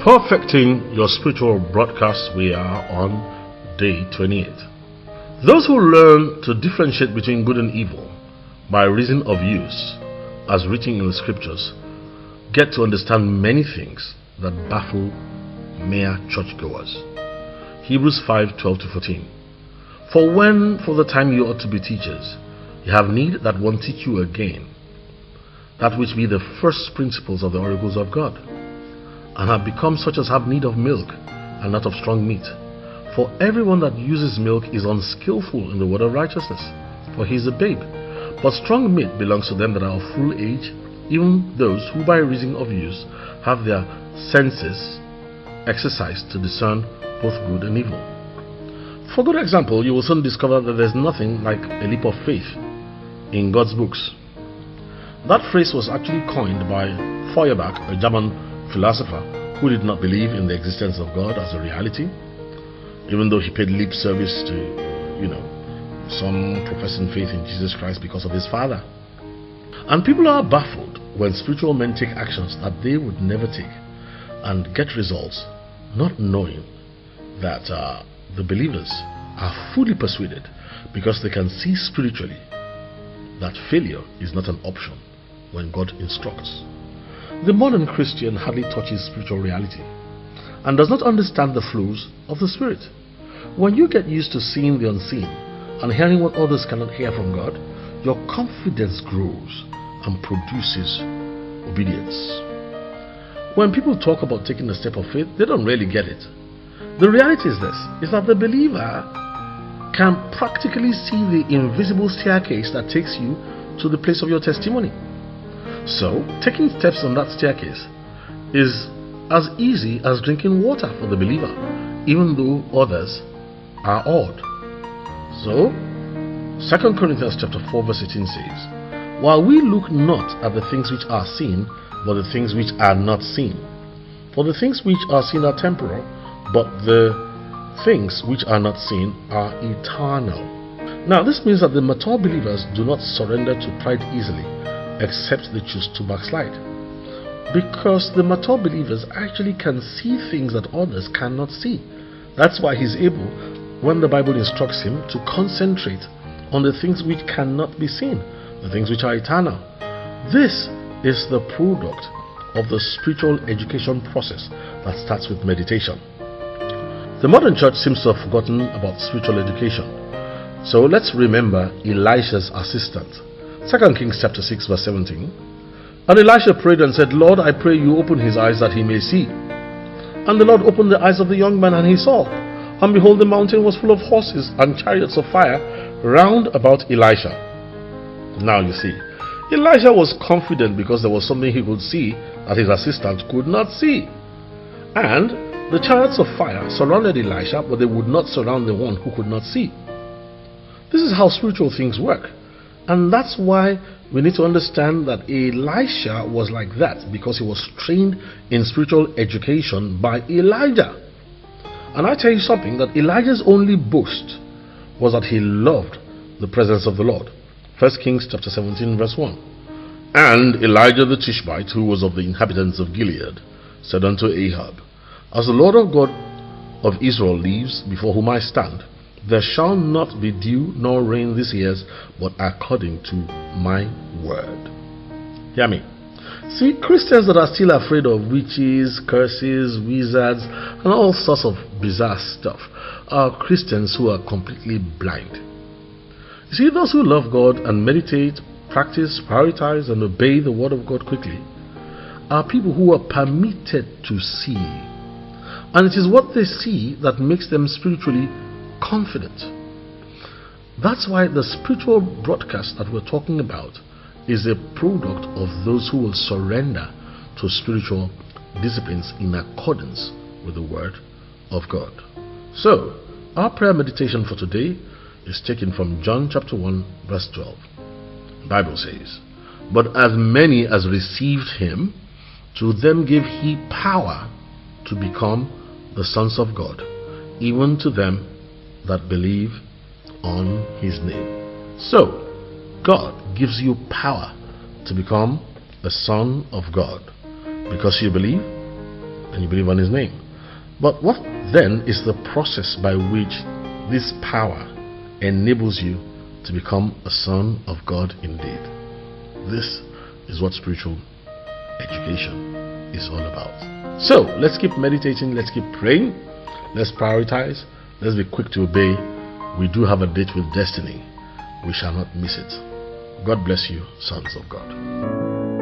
Perfecting your spiritual broadcast, we are on day 28. Those who learn to differentiate between good and evil by reason of use, as written in the scriptures, get to understand many things that baffle mere churchgoers. Hebrews 5:12-14. For when for the time you ought to be teachers, you have need that one teach you again, that which be the first principles of the oracles of God, and have become such as have need of milk, and not of strong meat. For everyone that uses milk is unskillful in the word of righteousness, for he is a babe. But strong meat belongs to them that are of full age, even those who by reason of use have their senses exercised to discern both good and evil. For good example, you will soon discover that there is nothing like a leap of faith in God's books. That phrase was actually coined by Feuerbach, a German philosopher who did not believe in the existence of God as a reality, even though he paid lip service to, some professing faith in Jesus Christ because of his father. And people are baffled when spiritual men take actions that they would never take and get results, not knowing that the believers are fully persuaded, because they can see spiritually that failure is not an option when God instructs. The modern Christian hardly touches spiritual reality and does not understand the flows of the Spirit. When you get used to seeing the unseen and hearing what others cannot hear from God, your confidence grows and produces obedience. When people talk about taking a step of faith, they don't really get it. The reality is this, is that the believer can practically see the invisible staircase that takes you to the place of your testimony. So, taking steps on that staircase is as easy as drinking water for the believer, even though others are awed. So, 2 Corinthians chapter 4 verse 18 says, while we look not at the things which are seen, but the things which are not seen. For the things which are seen are temporal, but the things which are not seen are eternal. Now, this means that the mature believers do not surrender to pride easily, except they choose to backslide. Because the mature believers actually can see things that others cannot see. That's why he's able, when the Bible instructs him, to concentrate on the things which cannot be seen, the things which are eternal. This is the product of the spiritual education process that starts with meditation. The modern church seems to have forgotten about spiritual education. So let's remember Elisha's assistant. 2 Kings chapter 6 verse 17. And Elisha prayed and said, Lord, I pray you open his eyes that he may see. And the Lord opened the eyes of the young man, and he saw. And behold, the mountain was full of horses and chariots of fire round about Elisha. Now you see, Elisha was confident because there was something he could see that his assistant could not see. And the chariots of fire surrounded Elisha, but they would not surround the one who could not see. This is how spiritual things work. And that's why we need to understand that Elisha was like that, because he was trained in spiritual education by Elijah. And I tell you something, that Elijah's only boast was that he loved the presence of the Lord. 1 Kings chapter 17 verse 1. And Elijah the Tishbite, who was of the inhabitants of Gilead, said unto Ahab, as the Lord of God of Israel lives, before whom I stand, there shall not be dew nor rain this year, but according to my word. Hear me. See, Christians that are still afraid of witches, curses, wizards, and all sorts of bizarre stuff are Christians who are completely blind. You see, those who love God and meditate, practice, prioritize, and obey the word of God quickly are people who are permitted to see. And it is what they see that makes them spiritually confident. That's why the spiritual broadcast that we're talking about is a product of those who will surrender to spiritual disciplines in accordance with the word of God. So, our prayer meditation for today is taken from John chapter 1 verse 12. The Bible says, but as many as received him, to them gave he power to become the sons of God, even to them that believe on his name. So, God gives you power to become a son of God because you believe and you believe on His name. But what then is the process by which this power enables you to become a son of God indeed? This is what spiritual education is all about. So let's keep meditating, let's keep praying, let's prioritize, let's be quick to obey. We do have a date with destiny. We shall not miss it. God bless you, sons of God.